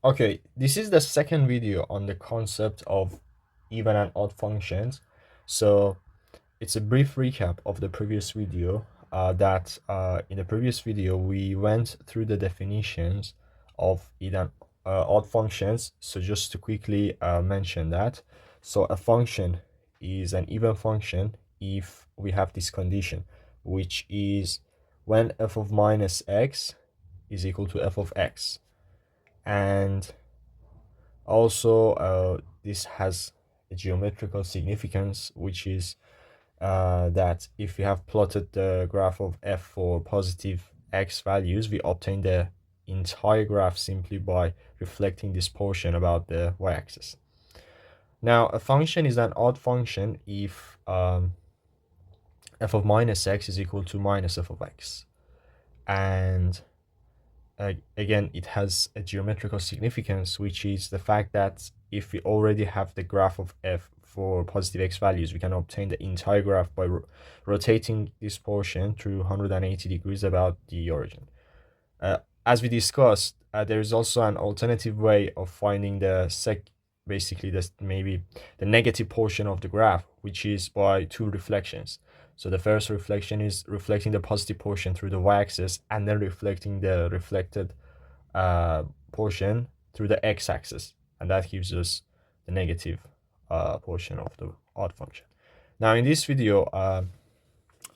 Okay, this is the second video on the concept of even and odd functions. So it's a brief recap of the previous video. In the previous video we went through the definitions of even odd functions. So just to quickly mention that, so a function is an even function if we have this condition, which is when f of minus x is equal to f of x. And also, this has a geometrical significance, which is that if we have plotted the graph of f for positive x values, we obtain the entire graph simply by reflecting this portion about the y-axis. Now, a function is an odd function if f of minus x is equal to minus f of x. And again, it has a geometrical significance, which is the fact that if we already have the graph of f for positive x values, we can obtain the entire graph by rotating this portion through 180 degrees about the origin. As we discussed, there is also an alternative way of finding basically maybe the negative portion of the graph, which is by two reflections. So the first reflection is reflecting the positive portion through the y-axis, and then reflecting the reflected portion through the x-axis, and that gives us the negative portion of the odd function. Now in this video,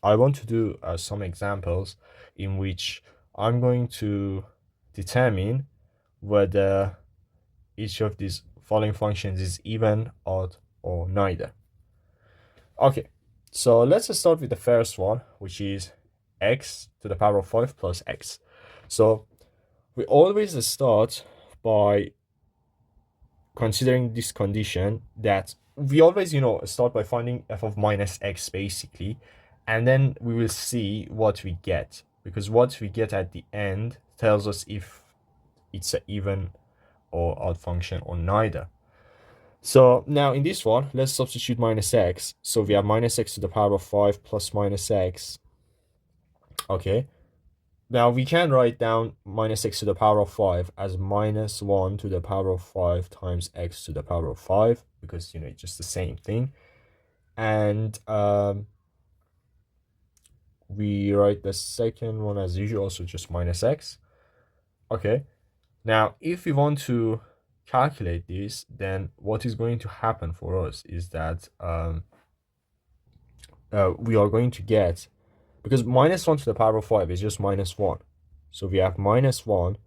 I want to do some examples in which I'm going to determine whether each of these following functions is even, odd, or neither. Okay, so let's start with the first one, which is x to the power of 5 plus x. So we always start by considering this condition that we always, start by finding f of minus x basically, and then we will see what we get, because what we get at the end tells us if it's an even or odd function or neither. So now in this one, let's substitute minus x. So we have minus x to the power of 5 plus minus x. Okay. Now we can write down minus x to the power of 5 as minus 1 to the power of 5 times x to the power of 5, because, it's just the same thing. And we write the second one as usual, also just minus x. Okay. Now, if we want to calculate this, then what is going to happen for us is that we are going to get, because minus 1 to the power of 5 is just minus 1. So we have minus 1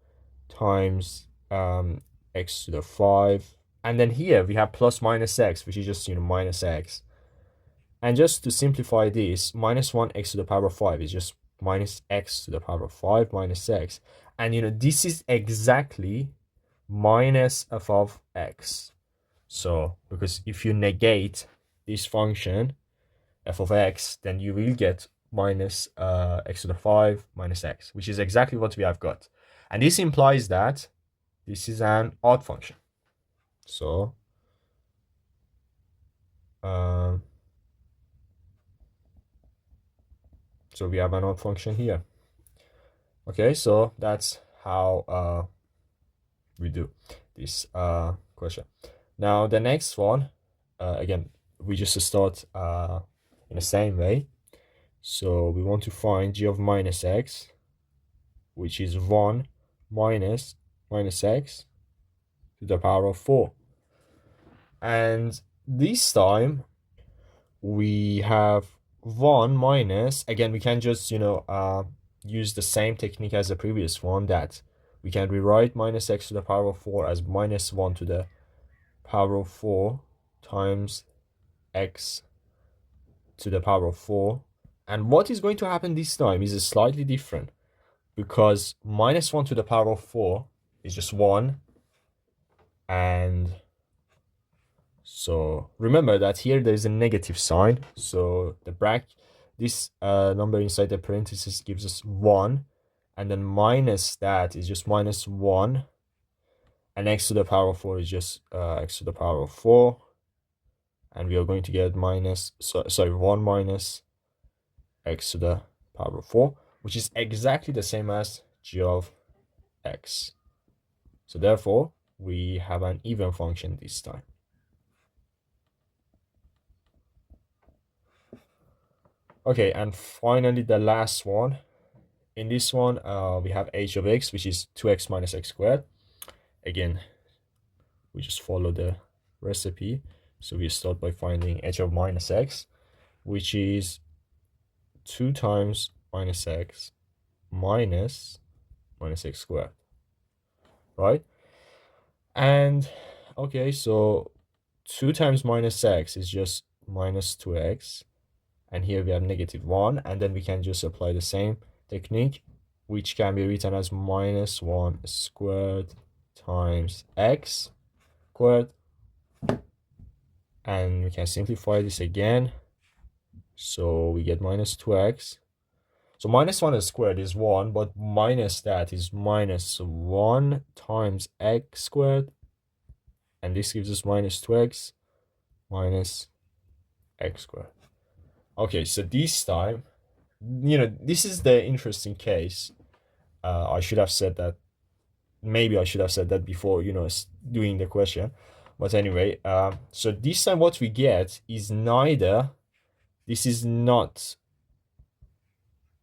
times x to the 5. And then here we have plus minus x, which is just, minus x. And just to simplify this, minus 1 x to the power of 5 is just minus x to the power of 5 minus x. And, this is exactly minus f of x. So, because if you negate this function, f of x, then you will get minus x to the 5 minus x, which is exactly what we have got. And this implies that this is an odd function. So, we have an odd function here. Okay, so that's how we do this question. Now the next one, again, we just start in the same way. So we want to find g of minus x, which is 1 minus x to the power of 4. And this time we have 1 minus, again, we can just, use the same technique as the previous one, that we can rewrite minus x to the power of 4 as minus 1 to the power of 4 times x to the power of 4. And what is going to happen this time is slightly different, because minus 1 to the power of 4 is just 1. And so remember that here there is a negative sign. So this number inside the parentheses gives us 1. And then minus that is just minus 1. And x to the power of 4 is just x to the power of 4. And we are going to get 1 minus x to the power of 4, which is exactly the same as g of x. So therefore, we have an even function this time. Okay, and finally the last one. In this one, we have h of x, which is 2x minus x squared. Again, we just follow the recipe. So we start by finding h of minus x, which is 2 times minus x minus x squared, right? And okay, so 2 times minus x is just minus 2x. And here we have -1. And then we can just apply the same technique, which can be written as minus 1 squared times x squared. And we can simplify this again. So we get minus 2x. So minus 1 squared is 1, but minus that is minus 1 times x squared. And this gives us minus 2x minus x squared. Okay, so this time, this is the interesting case. I should have said that. Maybe I should have said that before, doing the question. But anyway, so this time what we get is neither, this is not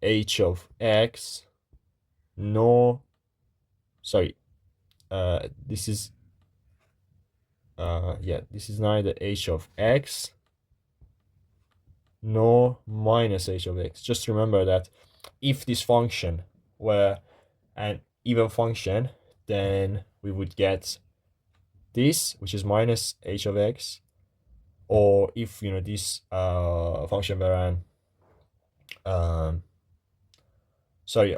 h of x, nor, sorry, this is, this is neither h of x nor minus h of x. Just remember that if this function were an even function, then we would get this, which is minus h of x, or if this function were an sorry,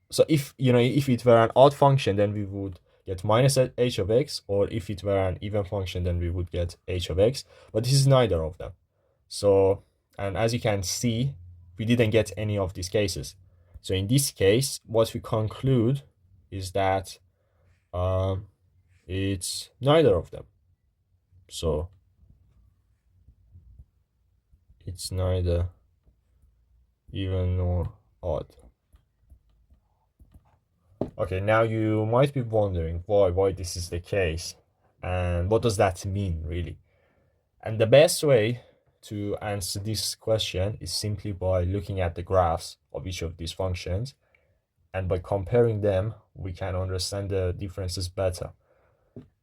so if if it were an odd function, then we would get minus h of x, or if it were an even function, then we would get h of x, but this is neither of them. So, and as you can see, we didn't get any of these cases. So in this case, what we conclude is that it's neither of them. So it's neither even nor odd. Okay, now you might be wondering why this is the case, and what does that mean really? And the best way to answer this question is simply by looking at the graphs of each of these functions, and by comparing them we can understand the differences better.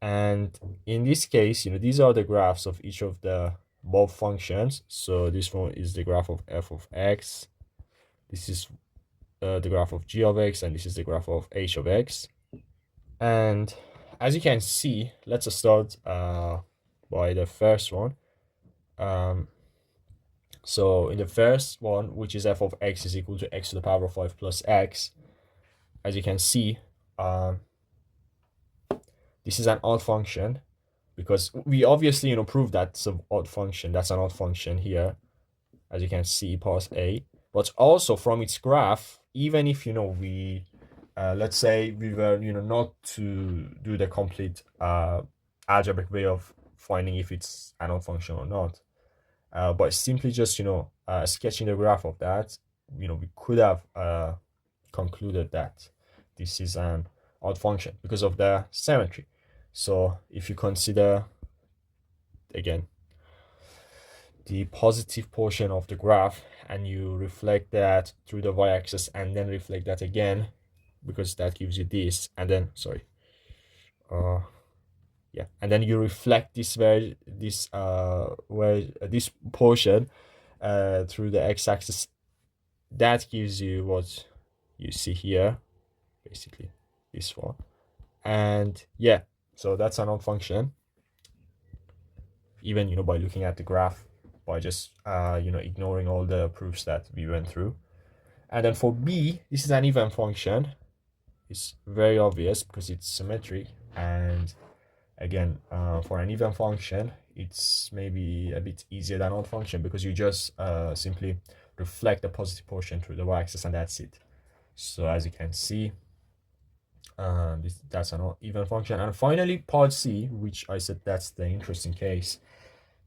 And in this case, these are the graphs of each of the above functions. So this one is the graph of f of x, this is the graph of g of x, and this is the graph of h of x. And as you can see, let's start by the first one. So in the first one, which is f of x is equal to x to the power of 5 plus x, as you can see, this is an odd function, because we obviously proved that's an odd function. That's an odd function here, as you can see, past a. But also from its graph, even if we let's say we were not to do the complete algebraic way of finding if it's an odd function or not, but simply just sketching the graph of that, we could have concluded that this is an odd function because of the symmetry. So if you consider again the positive portion of the graph, and you reflect that through the y-axis, and then reflect that again, because that gives you this, and then and then you reflect this this portion through the x-axis, that gives you what you see here, basically this one. And yeah, so that's an odd function, even by looking at the graph, by just ignoring all the proofs that we went through. And then for b, this is an even function. It's very obvious because it's symmetric, and again, for an even function, it's maybe a bit easier than odd function, because you just simply reflect the positive portion through the y-axis, and that's it. So as you can see, that's an even function. And finally, part c, which I said that's the interesting case.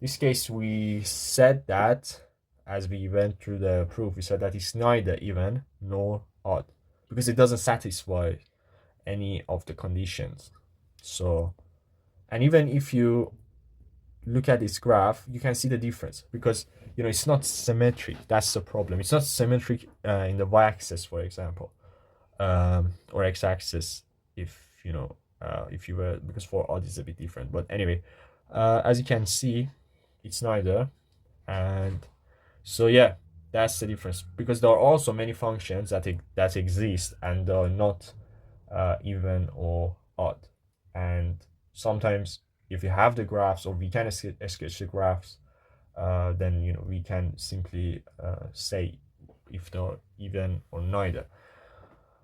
This case, we said that, as we went through the proof, we said that it's neither even nor odd, because it doesn't satisfy any of the conditions. So, and even if you look at this graph, you can see the difference because it's not symmetric. That's the problem. It's not symmetric in the y-axis, for example, or x-axis. If you were, because for odd is a bit different. But anyway, as you can see, it's neither. And so yeah, that's the difference, because there are also many functions that exist and are not even or odd. And sometimes if you have the graphs, or we can sketch the graphs, then we can simply say if they're even or neither.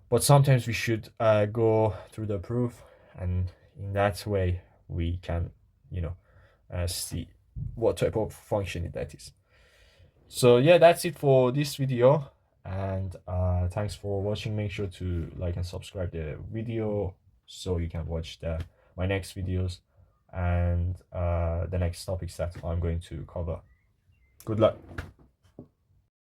But sometimes we should go through the proof, and in that way we can see what type of function that is. So yeah, that's it for this video, and thanks for watching. Make sure to like and subscribe the video so you can watch my next videos and the next topics that I'm going to cover. Good luck.